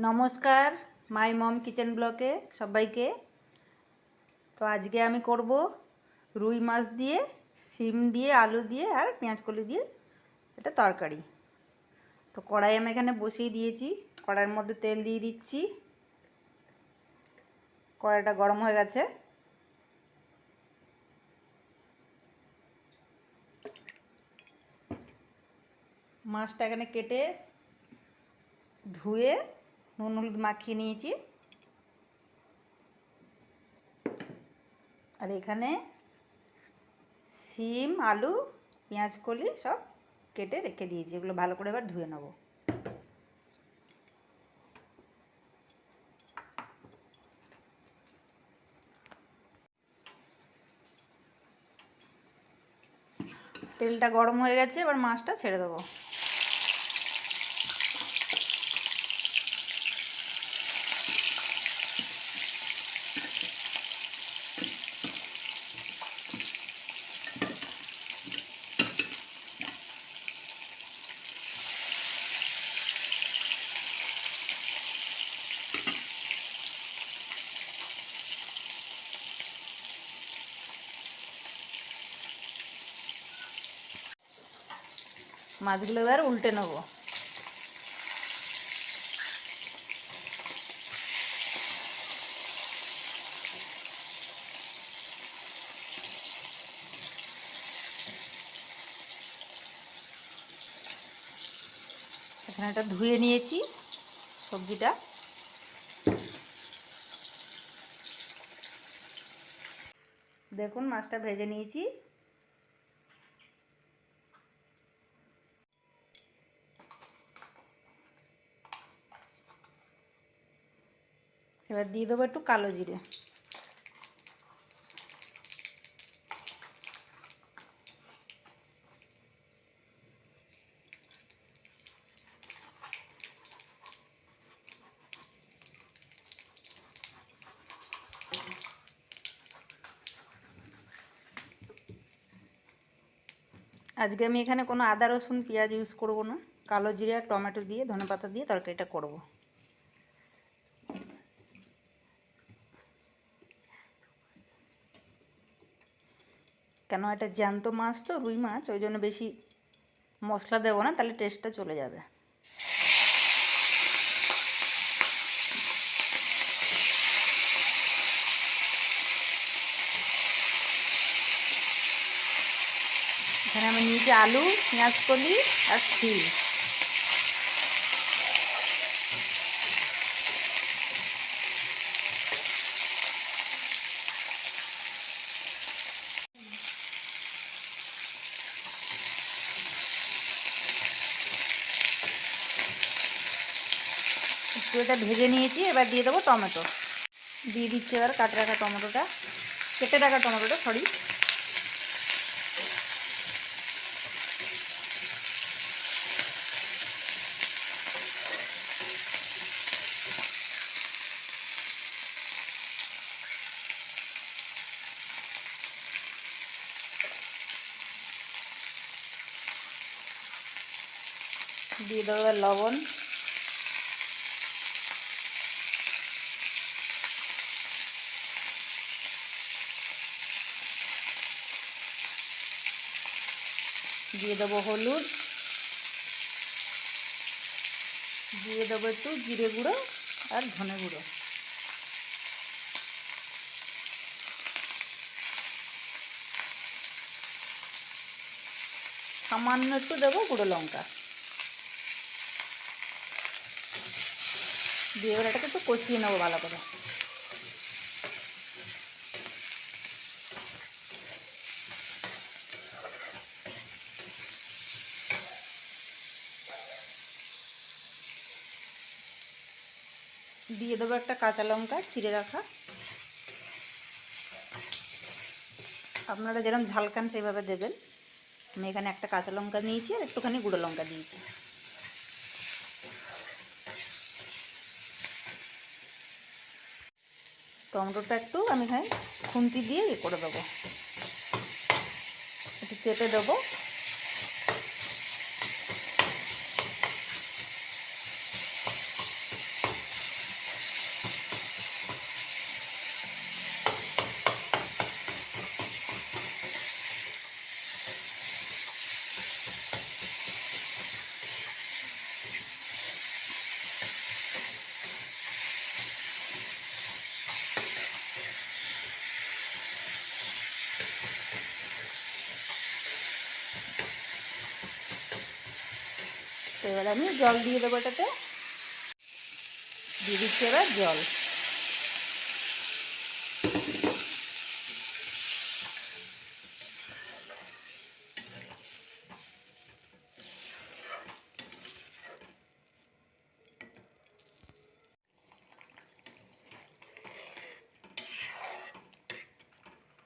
নমস্কার মাই মম কিচেন ব্লকে সবাইকে। তো আজকে আমি করব রুই মাছ দিয়ে শিম দিয়ে আলু দিয়ে আর পেঁয়াজকলি দিয়ে এটা তরকারি। তো কড়াই আমি এখানে বসিয়ে দিয়েছি, কড়াইয়ের মধ্যে তেল দিয়ে দিচ্ছি। কড়াইটা গরম হয়ে গেছে। মাছটা এখানে কেটে ধুয়ে নুন হলুদ মাখিয়ে নিয়েছি। আর এখানে শিম আলু পেঁয়াজকলি সব কেটে রেখে দিয়েছি, এগুলো ভালো করে এবার ধুয়ে নেব। তেলটা গরম হয়ে গেছে, এবার মাছটা ছেড়ে দেবো। মাছগুলো এবার উল্টে নেব। এখানে একটা ধুয়ে নিয়েছি সবজিটা। দেখুন মাছটা ভেজে নিয়েছি। এবার দিয়ে দেবো একটু কালো জিরে। আজকে আমি এখানে কোনো আদা রসুন পেঁয়াজ ইউজ করব না, কালো জিরে আর টমেটো দিয়ে ধনেপাতা দিয়ে তরকারিটা করব। কেন এটা জ্যান্ত মাছ তো, রুই মাছ, ওই জন্য বেশি মশলা দেবো না, তাহলে টেস্টটা চলে যাবে। এখানে আমি নিয়েছি আলু পেঁয়াজকলি আর শিম। একটু এটা ভেজে নিয়েছি, এবার দিয়ে দেবো টমেটো। দিয়ে দিচ্ছি এবার কেটে রাখা টমেটোটা, সরি। দিয়ে দেবো এবার লবণ। দিয়ে দেবো হলুদ। দিয়ে দেবো একটু জিরে গুঁড়ো আর ধনে গুঁড়ো। সামান্য একটু দেবো গুঁড়ো লঙ্কা। দিয়ে এবার এটাকে একটু কষিয়ে নেবো ভালো করে। দিয়ে দেবো একটা কাঁচা লঙ্কা চিড়ে রাখা। আপনারা যেরকম ঝাল খান সেইভাবে দেবেন। আমি এখানে একটা কাঁচা লঙ্কা নিয়েছি আর একটুখানি গুঁড়ো লঙ্কা দিয়েছি। টমেটোটা একটু আমি এখানে খুন্তি দিয়ে করে দেবো, একটু চেপে দেবো। এবার আমি জল দিয়ে দেবো এটাতে, দিয়ে দিচ্ছি এবার জল।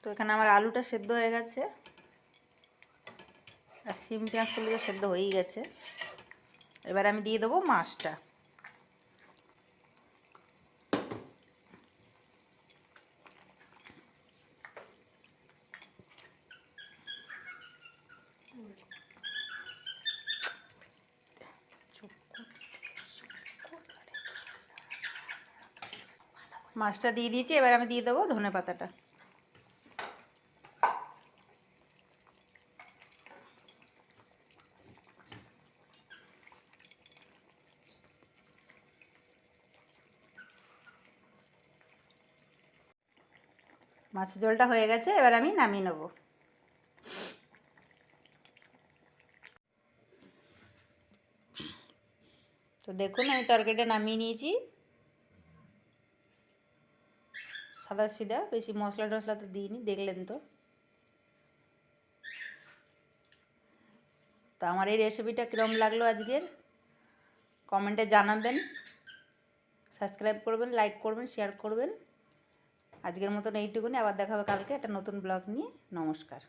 তো এখানে আমার আলুটা সেদ্ধ হয়ে গেছে, আর শিম পেঁয়াজ কলিটা সেদ্ধ হয়েই গেছে। এবার আমি দিয়ে দেবো মাছটা। মাছটা দিয়ে দিয়েছি, এবার আমি দিয়ে দেবো ধনেপাতাটা। মাছের ঝোলটা হয়ে গেছে, এবার আমি নামিয়ে নেব। তো দেখুন আমি তরকারিটা নামিয়ে নিয়েছি, সাদা সিধা, বেশি মশলা টশলা তো দিইনি, দেখলেন তো। তো আমার এই রেসিপিটা কীরকম লাগলো আজকের কমেন্টে জানাবেন, সাবস্ক্রাইব করবেন, লাইক করবেন, শেয়ার করবেন। আজকের মতন এইটুকুনি, আবার দেখা হবে কালকে একটা নতুন ব্লগ নিয়ে। নমস্কার।